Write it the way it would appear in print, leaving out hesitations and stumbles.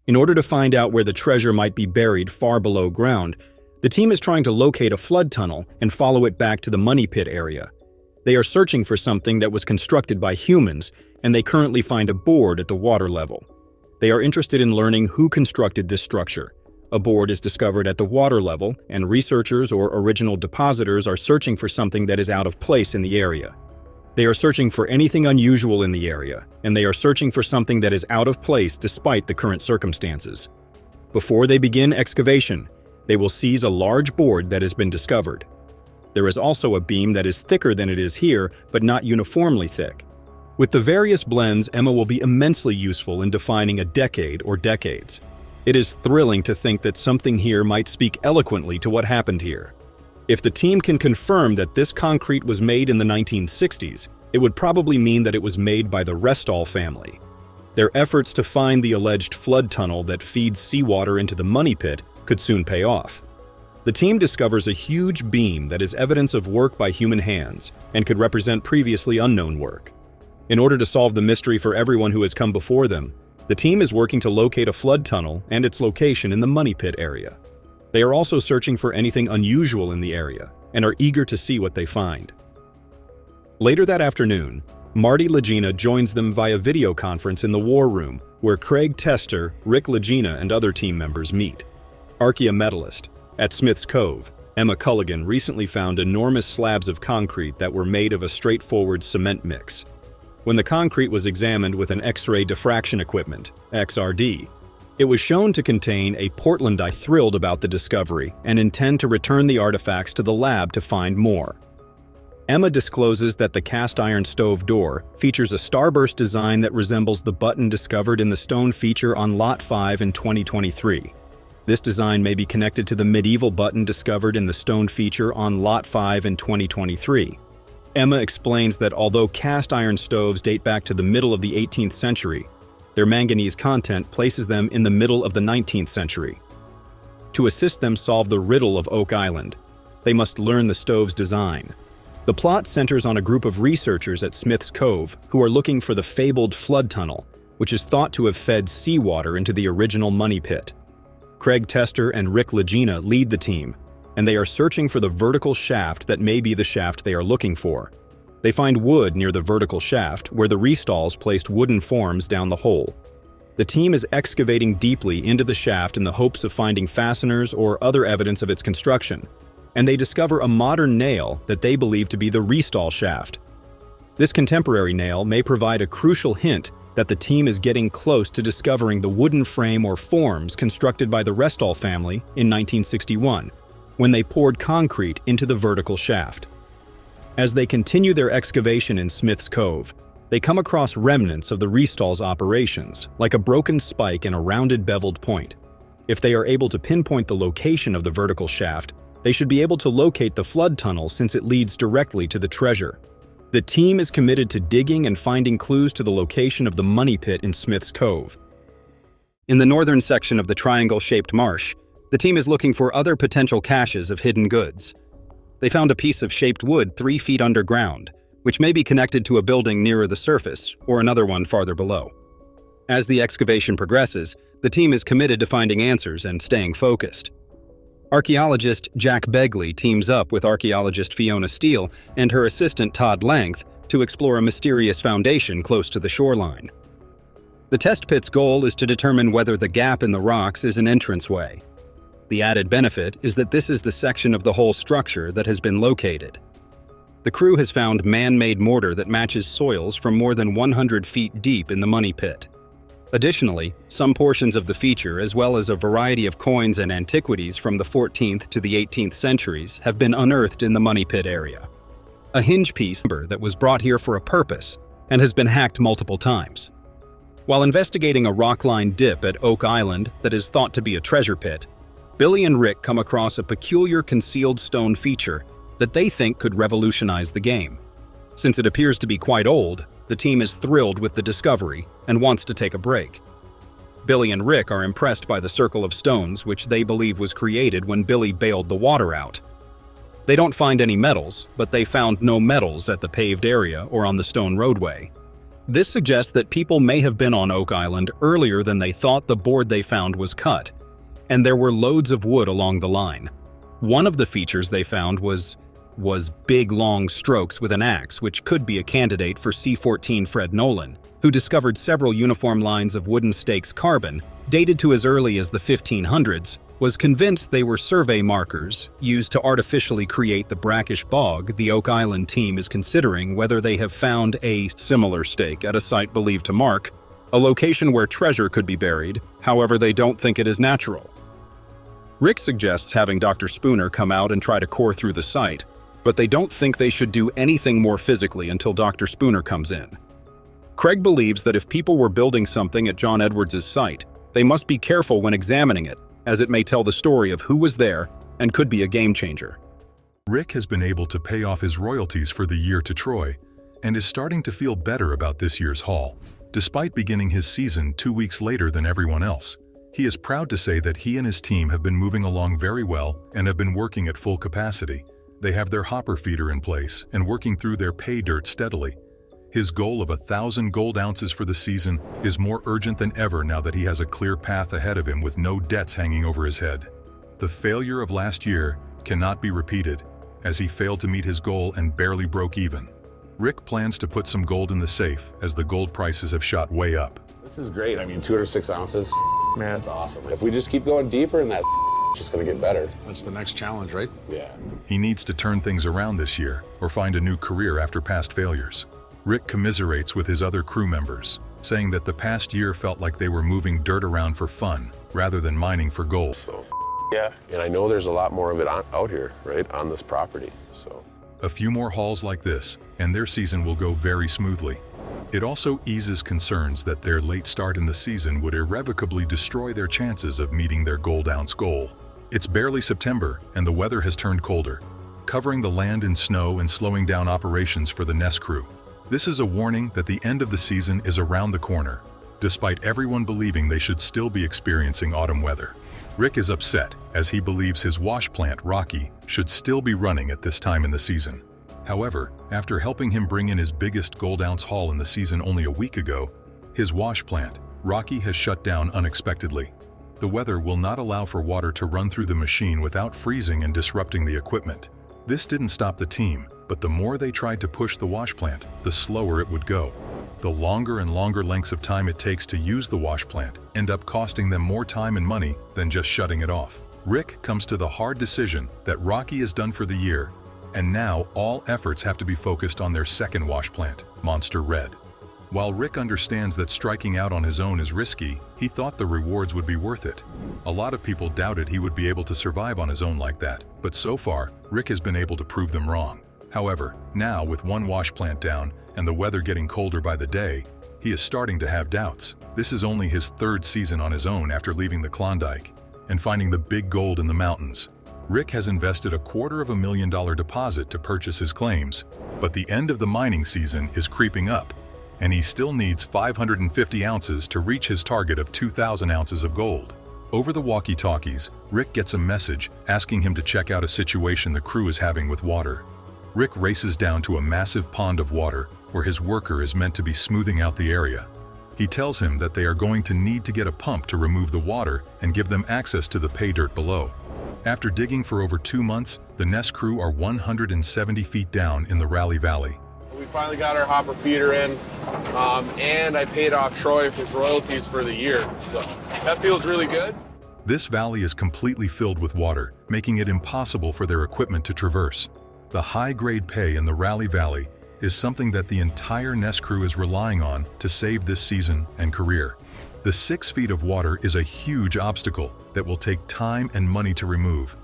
In order to find out where the treasure might be buried far below ground, the team is trying to locate a flood tunnel and follow it back to the money pit area. They are searching for something that was constructed by humans, and they currently find a board at the water level. They are interested in learning who constructed this structure. A board is discovered at the water level, and researchers or original depositors are searching for something that is out of place in the area. They are searching for anything unusual in the area, and they are searching for something that is out of place despite the current circumstances. Before they begin excavation, they will seize a large board that has been discovered. There is also a beam that is thicker than it is here, but not uniformly thick. With the various blends, Emma will be immensely useful in defining a decade or decades. It is thrilling to think that something here might speak eloquently to what happened here. If the team can confirm that this concrete was made in the 1960s, it would probably mean that it was made by the Restall family. Their efforts to find the alleged flood tunnel that feeds seawater into the money pit could soon pay off. The team discovers a huge beam that is evidence of work by human hands and could represent previously unknown work. In order to solve the mystery for everyone who has come before them, the team is working to locate a flood tunnel and its location in the money pit area. They are also searching for anything unusual in the area and are eager to see what they find. Later that afternoon, Marty Lagena joins them via video conference in the war room, where Craig Tester, Rick Lagena, and other team members meet. Archaeometallist. At Smith's Cove, Emma Culligan recently found enormous slabs of concrete that were made of a straightforward cement mix. When the concrete was examined with an X-ray diffraction equipment, XRD, it was shown to contain a Portlandite. Thrilled about the discovery and intend to return the artifacts to the lab to find more. Emma discloses that the cast iron stove door features a starburst design that resembles the button discovered in the stone feature on Lot 5 in 2023. This design may be connected to the medieval button discovered in the stone feature on Lot 5 in 2023. Emma explains that although cast iron stoves date back to the middle of the 18th century, their manganese content places them in the middle of the 19th century. To assist them solve the riddle of Oak Island, they must learn the stove's design. The plot centers on a group of researchers at Smith's Cove who are looking for the fabled flood tunnel, which is thought to have fed seawater into the original money pit. Craig Tester and Rick Lagena lead the team, and they are searching for the vertical shaft that may be the shaft they are looking for. They find wood near the vertical shaft, where the Restalls placed wooden forms down the hole. The team is excavating deeply into the shaft in the hopes of finding fasteners or other evidence of its construction, and they discover a modern nail that they believe to be the Restall shaft. This contemporary nail may provide a crucial hint that the team is getting close to discovering the wooden frame or forms constructed by the Restall family in 1961, when they poured concrete into the vertical shaft. As they continue their excavation in Smith's Cove, they come across remnants of the Restalls' operations, like a broken spike and a rounded beveled point. If they are able to pinpoint the location of the vertical shaft, they should be able to locate the flood tunnel since it leads directly to the treasure. The team is committed to digging and finding clues to the location of the money pit in Smith's Cove. In the northern section of the triangle-shaped marsh, the team is looking for other potential caches of hidden goods. They found a piece of shaped wood 3 feet underground, which may be connected to a building nearer the surface or another one farther below. As the excavation progresses, the team is committed to finding answers and staying focused. Archaeologist Jack Begley teams up with archaeologist Fiona Steele and her assistant Todd Length to explore a mysterious foundation close to the shoreline. The test pit's goal is to determine whether the gap in the rocks is an entranceway. The added benefit is that this is the section of the whole structure that has been located. The crew has found man-made mortar that matches soils from more than 100 feet deep in the money pit. Additionally, some portions of the feature, as well as a variety of coins and antiquities from the 14th to the 18th centuries, have been unearthed in the money pit area. A hinge piece that was brought here for a purpose and has been hacked multiple times. While investigating a rock-lined dip at Oak Island that is thought to be a treasure pit, Billy and Rick come across a peculiar concealed stone feature that they think could revolutionize the game. Since it appears to be quite old, the team is thrilled with the discovery and wants to take a break. Billy and Rick are impressed by the circle of stones, which they believe was created when Billy bailed the water out. They don't find any metals, but they found no metals at the paved area or on the stone roadway. This suggests that people may have been on Oak Island earlier than they thought the board they found was cut, and there were loads of wood along the line. One of the features they found was big long strokes with an axe, which could be a candidate for C-14 Fred Nolan, who discovered several uniform lines of wooden stakes carbon, dated to as early as the 1500s, was convinced they were survey markers used to artificially create the brackish bog. The Oak Island team is considering whether they have found a similar stake at a site believed to mark a location where treasure could be buried. However, they don't think it is natural. Rick suggests having Dr. Spooner come out and try to core through the site, but they don't think they should do anything more physically until Dr. Spooner comes in. Craig believes that if people were building something at John Edwards' site, they must be careful when examining it, as it may tell the story of who was there and could be a game changer. Rick has been able to pay off his royalties for the year to Troy and is starting to feel better about this year's haul. Despite beginning his season 2 weeks later than everyone else, he is proud to say that he and his team have been moving along very well and have been working at full capacity. They have their hopper feeder in place and working through their pay dirt steadily. His goal of 1,000 gold ounces for the season is more urgent than ever now that he has a clear path ahead of him with no debts hanging over his head. The failure of last year cannot be repeated, as he failed to meet his goal and barely broke even. Rick plans to put some gold in the safe as the gold prices have shot way up. This is great. I mean, 206 ounces, man, that's awesome. If we just keep going deeper in that, it's just gonna get better. That's the next challenge, right? Yeah. He needs to turn things around this year or find a new career after past failures. Rick commiserates with his other crew members, saying that the past year felt like they were moving dirt around for fun rather than mining for gold. So, yeah. And I know there's a lot more of it out here, right, on this property, so. A few more hauls like this, and their season will go very smoothly. It also eases concerns that their late start in the season would irrevocably destroy their chances of meeting their gold ounce goal. It's barely September, and the weather has turned colder, covering the land in snow and slowing down operations for the Nest crew. This is a warning that the end of the season is around the corner, despite everyone believing they should still be experiencing autumn weather. Rick is upset, as he believes his wash plant, Rocky, should still be running at this time in the season. However, after helping him bring in his biggest gold ounce haul in the season only a week ago, his wash plant, Rocky, has shut down unexpectedly. The weather will not allow for water to run through the machine without freezing and disrupting the equipment. This didn't stop the team, but the more they tried to push the wash plant, the slower it would go. The longer and longer lengths of time it takes to use the wash plant end up costing them more time and money than just shutting it off. Rick comes to the hard decision that Rocky is done for the year, and now all efforts have to be focused on their second wash plant, Monster Red. While Rick understands that striking out on his own is risky, he thought the rewards would be worth it. A lot of people doubted he would be able to survive on his own like that, but so far, Rick has been able to prove them wrong. However, now with one wash plant down and the weather getting colder by the day, he is starting to have doubts. This is only his third season on his own after leaving the Klondike and finding the big gold in the mountains. Rick has invested a $250,000 deposit to purchase his claims, but the end of the mining season is creeping up, and he still needs 550 ounces to reach his target of 2,000 ounces of gold. Over the walkie-talkies, Rick gets a message asking him to check out a situation the crew is having with water. Rick races down to a massive pond of water where his worker is meant to be smoothing out the area. He tells him that they are going to need to get a pump to remove the water and give them access to the pay dirt below. After digging for over 2 months, the Nest crew are 170 feet down in the Raleigh Valley. We finally got our hopper feeder in, and I paid off Troy his royalties for the year, so that feels really good. This valley is completely filled with water, making it impossible for their equipment to traverse. The high-grade pay in the Raleigh Valley is something that the entire Nest crew is relying on to save this season and career. The 6 feet of water is a huge obstacle that will take time and money to remove,